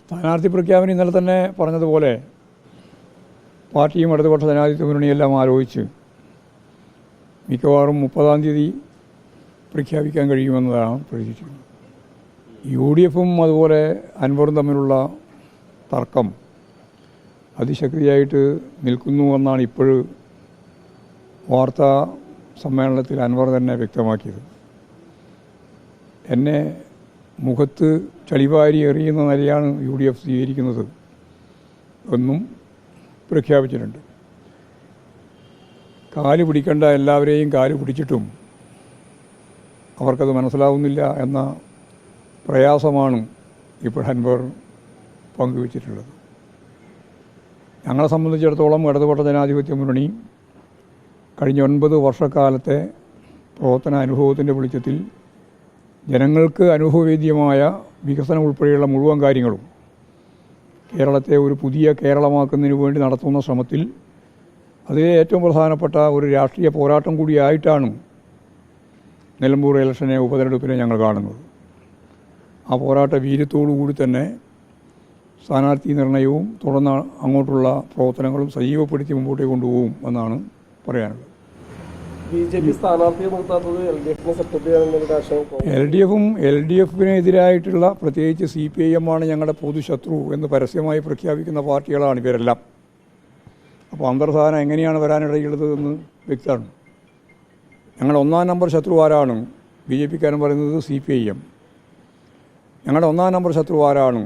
സ്ഥാനാർത്ഥി പ്രഖ്യാപനം ഇന്നലെ തന്നെ പറഞ്ഞതുപോലെ പാർട്ടിയും ഇടതുപക്ഷ ജനാധിപത്യ മുന്നണിയെല്ലാം ആലോചിച്ച് മിക്കവാറും 30-ാം തീയതി പ്രഖ്യാപിക്കാൻ കഴിയുമെന്നതാണ് പ്രതീക്ഷിക്കുന്നത്. UDF-ഉം അതുപോലെ അൻവറും തമ്മിലുള്ള തർക്കം അതിശക്തിയായിട്ട് നിൽക്കുന്നുവെന്നാണ് ഇപ്പോഴും വാർത്താ സമ്മേളനത്തിൽ അൻവർ തന്നെ വ്യക്തമാക്കിയത്. എന്നെ മുഖത്ത് ചളിവാരി എറിയുന്ന നിലയാണ് UDF സ്വീകരിക്കുന്നത് എന്നും പ്രഖ്യാപിച്ചിട്ടുണ്ട്. കാല് പിടിക്കേണ്ട എല്ലാവരെയും കാല് പിടിച്ചിട്ടും അവർക്കത് മനസ്സിലാവുന്നില്ല എന്ന പ്രയാസമാണ് ഇപ്പോൾ അൻവർ പങ്കുവച്ചിട്ടുള്ളത്. ഞങ്ങളെ സംബന്ധിച്ചിടത്തോളം ഇടതുപക്ഷ ജനാധിപത്യ മുന്നണി കഴിഞ്ഞ 9 വർഷക്കാലത്തെ പ്രവർത്തന അനുഭവത്തിൻ്റെ വെളിച്ചത്തിൽ ജനങ്ങൾക്ക് അനുഭവവേദ്യമായ വികസനം ഉൾപ്പെടെയുള്ള മുഴുവൻ കാര്യങ്ങളും കേരളത്തെ ഒരു പുതിയ കേരളമാക്കുന്നതിന് വേണ്ടി നടത്തുന്ന ശ്രമത്തിൽ അതിലെ ഏറ്റവും പ്രധാനപ്പെട്ട ഒരു രാഷ്ട്രീയ പോരാട്ടം കൂടിയായിട്ടാണ് നിലമ്പൂർ ഇലക്ഷനെ ഉപതെരഞ്ഞെടുപ്പിനെ ഞങ്ങൾ കാണുന്നത്. ആ പോരാട്ട വീര്യത്തോടുകൂടി തന്നെ സ്ഥാനാർത്ഥി നിർണയവും തുടർന്ന് അങ്ങോട്ടുള്ള പ്രവർത്തനങ്ങളും സജീവപ്പെടുത്തി മുമ്പോട്ടേക്ക് കൊണ്ടുപോകും എന്നാണ് പറയാനുള്ളത്. LDF-നെതിരായിട്ടുള്ള പ്രത്യേകിച്ച് CPIM ആണ് ഞങ്ങളുടെ പൊതുശത്രു എന്ന് പരസ്യമായി പ്രഖ്യാപിക്കുന്ന പാർട്ടികളാണ് ഇവരെല്ലാം. അപ്പോൾ അന്തർധാന എങ്ങനെയാണ് വരാനിടയുള്ളത് എന്ന് വ്യക്തമാണ്. ഞങ്ങളുടെ 1-ാം നമ്പർ ശത്രു ആരാണ്? BJP-ക്കാരൻ പറയുന്നത് CPIM. ഞങ്ങളുടെ 1-ാം നമ്പർ ശത്രു ആരാണ്?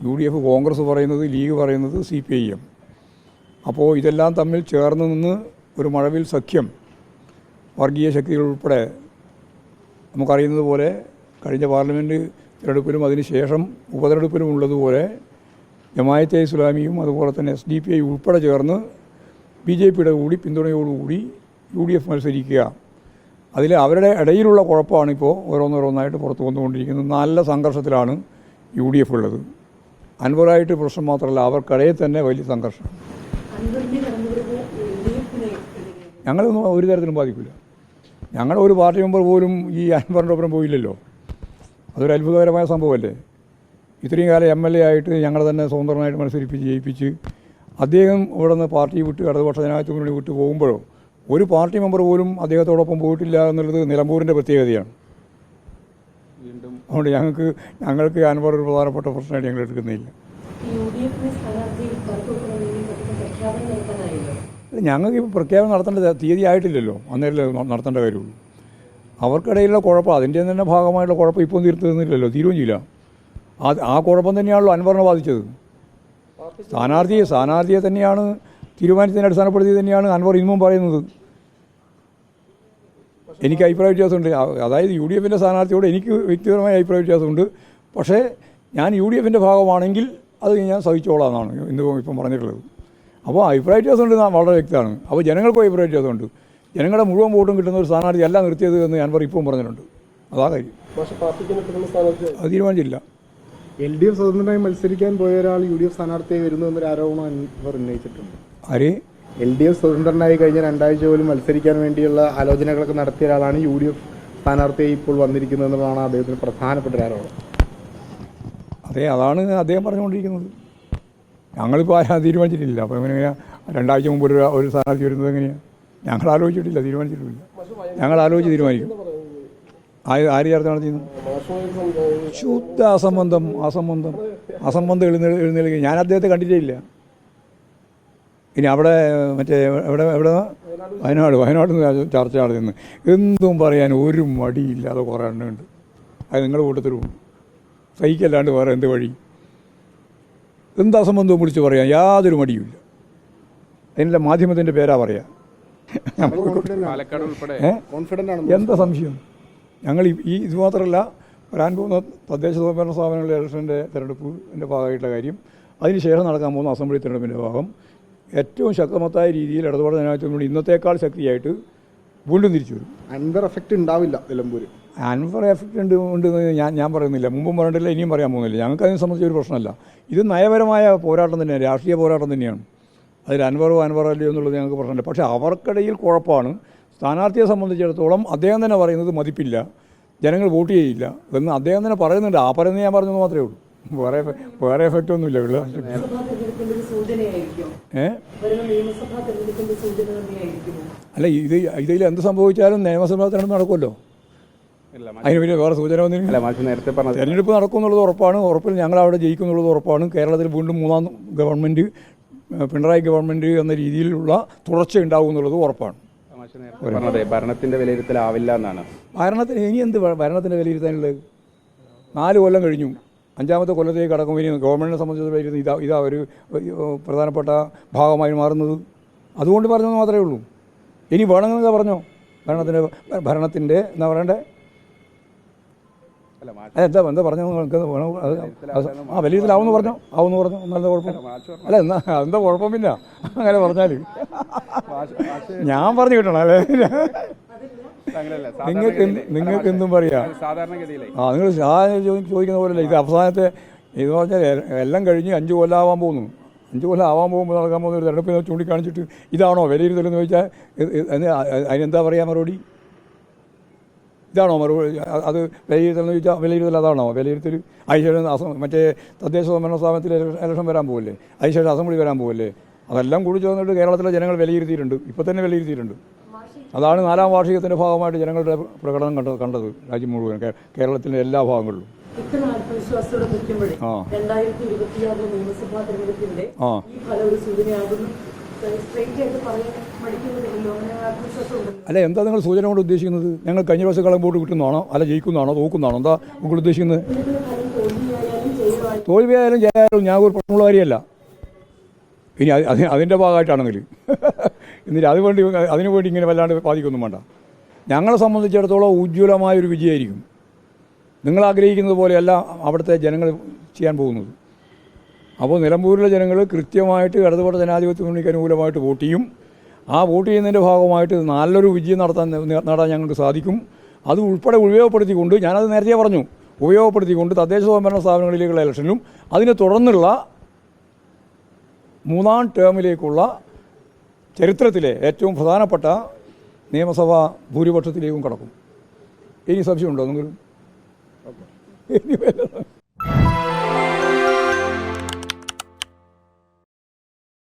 UDF, കോൺഗ്രസ് പറയുന്നത്, ലീഗ് പറയുന്നത് CPIM. അപ്പോൾ ഇതെല്ലാം തമ്മിൽ ചേർന്ന് നിന്ന് ഒരു മഴവിൽ സഖ്യം വർഗീയ ശക്തികൾ ഉൾപ്പെടെ നമുക്കറിയുന്നത് പോലെ കഴിഞ്ഞ പാർലമെൻറ്റ് തിരഞ്ഞെടുപ്പിലും അതിനുശേഷം ഉപതെരഞ്ഞെടുപ്പിലും ഉള്ളതുപോലെ ജമാഅത്തെ ഇസ്ലാമിയും അതുപോലെ തന്നെ SDPI ഉൾപ്പെടെ ചേർന്ന് BJP-യുടെ കൂടി പിന്തുണയോടുകൂടി UDF മത്സരിക്കുക. അതിൽ അവരുടെ ഇടയിലുള്ള കുഴപ്പമാണിപ്പോൾ ഓരോന്നോരോന്നായിട്ട് പുറത്തു വന്നുകൊണ്ടിരിക്കുന്നത്. നല്ല സംഘർഷത്തിലാണ് UDF ഉള്ളത്. അൻവറായിട്ട് പ്രശ്നം മാത്രമല്ല, അവർക്കിടയിൽ തന്നെ വലിയ സംഘർഷം. ഞങ്ങളൊന്നും ഒരു തരത്തിലും ബാധിക്കില്ല. ഞങ്ങളുടെ ഒരു പാർട്ടി മെമ്പർ പോലും ഈ അൻവറിൻ്റെ ഒപ്പം പോയില്ലല്ലോ. അതൊരു അത്ഭുതകരമായ സംഭവമല്ലേ? ഇത്രയും കാലം MLA ആയിട്ട് ഞങ്ങൾ തന്നെ സ്വതന്ത്രമായിട്ട് മത്സരിപ്പിച്ച് ജയിപ്പിച്ച് അദ്ദേഹം ഇവിടെ നിന്ന് പാർട്ടി വിട്ട് ഇടതുപക്ഷ ജനാധിപത്യ മുന്നണി വിട്ട് പോകുമ്പോഴോ ഒരു പാർട്ടി മെമ്പർ പോലും അദ്ദേഹത്തോടൊപ്പം പോയിട്ടില്ല എന്നുള്ളത് നിലമ്പൂരിൻ്റെ പ്രത്യേകതയാണ്. അതുകൊണ്ട് ഞങ്ങൾക്ക് അൻവർ ഒരു പ്രധാനപ്പെട്ട പ്രശ്നമായിട്ട് ഞങ്ങൾ എടുക്കുന്നില്ല. ഞങ്ങൾക്ക് ഇപ്പോൾ പ്രഖ്യാപനം നടത്തേണ്ട തീയതി ആയിട്ടില്ലല്ലോ, അന്നേരം നടത്തേണ്ട കാര്യമുള്ളൂ. അവർക്കിടയിലുള്ള കുഴപ്പം, അതിൻ്റെ തന്നെ ഭാഗമായിട്ടുള്ള കുഴപ്പം ഇപ്പോൾ തീർത്തുന്നില്ലല്ലോ, തീരുകയും ചെയ്യില്ല. ആ കുഴപ്പം തന്നെയാണല്ലോ അൻവറിനെ ബാധിച്ചത്. സ്ഥാനാർത്ഥിയെ തന്നെയാണ് തീരുമാനത്തിനെ അടിസ്ഥാനപ്പെടുത്തി തന്നെയാണ് അൻവർ ഇന്നും പറയുന്നത്. എനിക്ക് അഭിപ്രായ വ്യത്യാസമുണ്ട്. അതായത് UDF-ൻ്റെ സ്ഥാനാർത്ഥിയോട് എനിക്ക് വ്യക്തിപരമായ അഭിപ്രായ വ്യത്യാസമുണ്ട്. പക്ഷേ ഞാൻ UDF-ൻ്റെ ഭാഗമാണെങ്കിൽ അത് ഞാൻ സഹിച്ചോളാം എന്നാണ് ഇപ്പം പറഞ്ഞിട്ടുള്ളത്. അപ്പോൾ അഭിപ്രായ വ്യത്യാസമുണ്ട്, വളരെ വ്യക്തമാണ്. അപ്പോൾ ജനങ്ങൾക്കും അഭിപ്രായ വ്യത്യാസമുണ്ട്. ജനങ്ങളുടെ മുഴുവൻ വോട്ടും കിട്ടുന്ന ഒരു സ്ഥാനാർത്ഥി അല്ല നിർത്തിയത് എന്ന് അൻവർ ഇപ്പം പറഞ്ഞിട്ടുണ്ട്. അതാ കാര്യം. അത് തീരുമാനിച്ചില്ല. LDF സ്വതന്ത്രമായി മത്സരിക്കാൻ പോയ ഒരാൾ UDF സ്ഥാനാർത്ഥിയായി വരുന്നു എന്നൊരു ആരോപണം അൻവർ ഉന്നയിച്ചിട്ടുണ്ട്. ആര്? LDF സ്വതന്ത്രനായി കഴിഞ്ഞ 2 ആഴ്ച പോലും മത്സരിക്കാൻ വേണ്ടിയുള്ള ആലോചനകളൊക്കെ നടത്തിയ ഒരാളാണ് UDF സ്ഥാനാർത്ഥിയായി ഇപ്പോൾ വന്നിരിക്കുന്നത് എന്നുള്ളതാണ് അദ്ദേഹത്തിന് പ്രധാനപ്പെട്ട ഒരു ആരോപണം. അതെ, അതാണ് അദ്ദേഹം പറഞ്ഞുകൊണ്ടിരിക്കുന്നത്. ഞങ്ങളിപ്പോൾ ആരും തീരുമാനിച്ചിട്ടില്ല. അപ്പോൾ എങ്ങനെയാണ് 2 ആഴ്ച മുമ്പ് ഒരു സ്ഥാനാർത്ഥി വരുന്നത്? എങ്ങനെയാണ്? ഞങ്ങൾ ആലോചിച്ചിട്ടില്ല, തീരുമാനിച്ചിട്ടില്ല. ഞങ്ങൾ ആലോചിച്ച് തീരുമാനിക്കും. ആര് ചേർത്ത് നടത്തിയിരുന്നു? ശുദ്ധ അസംബന്ധം എഴുന്നേൽക്കുക. ഞാൻ അദ്ദേഹത്തെ കണ്ടിട്ടേ ഇല്ല. ഇനി അവിടെ മറ്റേ എവിടെ വയനാട് ചർച്ച നടത്തുന്നു. എന്തും പറയാൻ ഒരു മടിയില്ലാതെ കുറേ എണ്ണമുണ്ട്. അത് നിങ്ങളുടെ കൂട്ടത്തിലുണ്ട്. സഹിക്കല്ലാണ്ട് വേറെ എന്ത് വഴി? എന്ത് അസംബന്ധവും വിളിച്ച് പറയാൻ യാതൊരു മടിയുമില്ല. അതിൻ്റെ മാധ്യമത്തിൻ്റെ പേരാ പറയാ. എന്താ സംശയം? ഞങ്ങൾ ഇത് മാത്രമല്ല, വരാൻ പോകുന്ന തദ്ദേശ സ്വയംഭരണ സ്ഥാപനങ്ങളുടെ ഇലക്ഷൻ്റെ തിരഞ്ഞെടുപ്പിൻ്റെ ഭാഗമായിട്ടുള്ള കാര്യം, അതിനുശേഷം നടക്കാൻ പോകുന്ന അസംബ്ലി തിരഞ്ഞെടുപ്പിൻ്റെ ഭാഗം ഏറ്റവും ശക്തമത്തായ രീതിയിൽ ഇടതുപക്ഷ ജനാധിപത്യം മുന്നണി ഇന്നത്തേക്കാൾ ശക്തിയായിട്ട് വീണ്ടും തിരിച്ചു വരും. അൻവർ എഫക്റ്റ് ഉണ്ടാവില്ല നിലമ്പൂർ. അൻവർ എഫക്റ്റ് ഉണ്ടെന്ന് ഞാൻ പറയുന്നില്ല, മുമ്പും പറഞ്ഞിട്ടില്ല, ഇനിയും പറയാൻ പോകുന്നില്ല. ഞങ്ങൾക്ക് അതിനെ സംബന്ധിച്ച് ഒരു പ്രശ്നമല്ല. ഇത് നയപരമായ പോരാട്ടം തന്നെയാണ്, രാഷ്ട്രീയ പോരാട്ടം തന്നെയാണ്. അതിൽ അൻവറോ അല്ലയോ എന്നുള്ളത് ഞങ്ങൾക്ക് പ്രശ്നമില്ല. പക്ഷേ അവർക്കിടയിൽ കുഴപ്പമാണ്. സ്ഥാനാർത്ഥിയെ സംബന്ധിച്ചിടത്തോളം അദ്ദേഹം തന്നെ പറയുന്നത് മതിപ്പില്ല, ജനങ്ങൾ വോട്ട് ചെയ്യില്ല എന്ന് അദ്ദേഹം തന്നെ പറയുന്നുണ്ട്. ആ പറയുന്നത് ഞാൻ പറഞ്ഞത് മാത്രമേ ഉള്ളൂ. വേറെ വേറെ എഫക്റ്റ് ഒന്നുമില്ല ഉള്ള നിയമസഭാ തെരഞ്ഞെടുപ്പിന്റെ ഒരു സൂചനയായിരിക്കും. വരുന്ന നിയമസഭാ തെരഞ്ഞെടുപ്പിന്റെ സൂചന തന്നെയായിരിക്കുമോ? അല്ല ഇതിൽ എന്ത് സംഭവിച്ചാലും നിയമസഭാ തെരഞ്ഞെടുപ്പ് നടക്കുമല്ലോ. അതിന് പിന്നെ വേറെ സൂചന ഒന്നും നേരത്തെ പറഞ്ഞത് തെരഞ്ഞെടുപ്പ് നടക്കും എന്നുള്ളത് ഉറപ്പാണ്. ഉറപ്പിൽ ഞങ്ങൾ അവിടെ ജയിക്കും എന്നുള്ളത് ഉറപ്പാണ്. കേരളത്തിൽ വീണ്ടും മൂന്നാം ഗവൺമെൻറ്, പിണറായി ഗവൺമെൻറ് എന്ന രീതിയിലുള്ള തുടർച്ച ഉണ്ടാവും എന്നുള്ളത് ഉറപ്പാണ്. പറഞ്ഞത് ഭരണത്തിന്റെ വിലയിരുത്തലാവില്ല എന്നാണ്. ഭരണത്തിന് ഇനി എന്ത് ഭരണത്തിൻ്റെ വിലയിരുത്താനുള്ളത്? 4 കൊല്ലം കഴിഞ്ഞു, 5ാമത്തെ കൊല്ലത്തേക്ക് കടക്കും. ഇനി ഗവൺമെൻറ്റിനെ സംബന്ധിച്ചിടത്തോളം ഇതാ ഒരു പ്രധാനപ്പെട്ട ഭാഗമായി മാറുന്നത്. അതുകൊണ്ട് പറഞ്ഞതെന്ന് മാത്രമേ ഉള്ളൂ. ഇനി വേണമെന്നൊക്കെ പറഞ്ഞോ ഭരണത്തിൻ്റെ എന്താ പറയണ്ടേ? എന്താ പറഞ്ഞോ? വിലയിരുത്തലാവുമെന്ന് പറഞ്ഞോ? ആവുമെന്ന് പറഞ്ഞോ? നല്ല കുഴപ്പം അല്ല. എന്താ കുഴപ്പം? പിന്നെ അങ്ങനെ പറഞ്ഞാൽ ഞാൻ പറഞ്ഞു കിട്ടണം അല്ലേ? നിങ്ങൾക്ക് എന്തും പറയാം. നിങ്ങൾ ചോദിക്കുന്ന പോലെയല്ല ഇത്. അവസാനത്തെ ഇത് പറഞ്ഞാൽ എല്ലാം കഴിഞ്ഞ് 5 കൊല്ലം ആവാൻ പോകുന്നു. 5 കൊല്ലം ആവാൻ പോകുമ്പോൾ നടക്കാൻ പോകുന്ന ഒരു തെരഞ്ഞെടുപ്പ് ചൂണ്ടിക്കാണിച്ചിട്ട് ഇതാണോ വിലയിരുത്തലെന്ന് ചോദിച്ചാൽ അതിനെന്താ പറയാ മറുപടി? ഇതാണോ മറുപടി? അത് വിലയിരുത്തലെന്ന് ചോദിച്ചാൽ വിലയിരുത്തൽ അതാണോ വിലയിരുത്തൽ? അതിനുശേഷം മറ്റേ തദ്ദേശ സ്വയംഭരണ സ്ഥാപനത്തിൽ ഇലക്ഷൻ വരാൻ പോകല്ലേ, അതിനുശേഷം അസംബ്ലി വരാൻ പോകല്ലേ, അതെല്ലാം കൂടി ചേർന്നിട്ട് കേരളത്തിലെ ജനങ്ങൾ വിലയിരുത്തിയിട്ടുണ്ട്. ഇപ്പോൾ തന്നെ വിലയിരുത്തിയിട്ടുണ്ട്. അതാണ് 4ാം വാർഷികത്തിൻ്റെ ഭാഗമായിട്ട് ജനങ്ങളുടെ പ്രകടനം കണ്ടത് രാജ്യം മുഴുവൻ, കേരളത്തിലെ എല്ലാ ഭാഗങ്ങളിലും. ഇത്ര ആത്മവിശ്വാസത്തോടെ നിൽക്കുമ്പോഴേ 2026 നിയമസഭാ തെരഞ്ഞെടുപ്പിന്റെ ഈ ഫലം ഒരു സൂചനയാകുന്നു. അല്ല, എന്താ നിങ്ങൾ സൂചന കൊണ്ട് ഉദ്ദേശിക്കുന്നത്? ഞങ്ങൾ കഴിഞ്ഞ ദിവസക്കാലം വോട്ട് കിട്ടുന്നതാണോ, അല്ല ജയിക്കുന്നതാണോ, തോക്കുന്നതാണോ? എന്താ നിങ്ങൾ ഉദ്ദേശിക്കുന്നത്? തോൽവിയായാലും ജയായാലും ഞാൻ ഒരു പ്രശ്നമുള്ള കാര്യമല്ല. ഇനി അതിൻ്റെ ഭാഗമായിട്ടാണെങ്കിൽ എന്നിട്ട് അതിനു വേണ്ടി ഇങ്ങനെ വല്ലാണ്ട് ബാധിക്കൊന്നും വേണ്ട. ഞങ്ങളെ സംബന്ധിച്ചിടത്തോളം ഉജ്ജ്വലമായൊരു വിജയമായിരിക്കും. നിങ്ങൾ ആഗ്രഹിക്കുന്നത് പോലെയല്ല അവിടുത്തെ ജനങ്ങൾ ചെയ്യാൻ പോകുന്നത്. അപ്പോൾ നിലമ്പൂരിലെ ജനങ്ങൾ കൃത്യമായിട്ട് ഇടതുപക്ഷ ജനാധിപത്യ മുന്നണിക്ക് അനുകൂലമായിട്ട് വോട്ട് ചെയ്യും. ആ വോട്ട് ചെയ്യുന്നതിൻ്റെ ഭാഗമായിട്ട് നല്ലൊരു വിജയം നേടാൻ ഞങ്ങൾക്ക് സാധിക്കും. അത് ഉൾപ്പെടെ ഉപയോഗപ്പെടുത്തിക്കൊണ്ട്, ഞാനത് നേരത്തെ പറഞ്ഞു, ഉപയോഗപ്പെടുത്തിക്കൊണ്ട് തദ്ദേശ സ്വയംഭരണ സ്ഥാപനങ്ങളിലേക്കുള്ള ഇലക്ഷനിലും അതിനെ തുടർന്നുള്ള 3ാം ടേമിലേക്കുള്ള ചരിത്രത്തിലെ ഏറ്റവും പ്രധാനപ്പെട്ട നിയമസഭാ ഭൂരിപക്ഷത്തിലേക്കും കടക്കും. ഇനി സംശയമുണ്ടോ നിങ്ങൾ?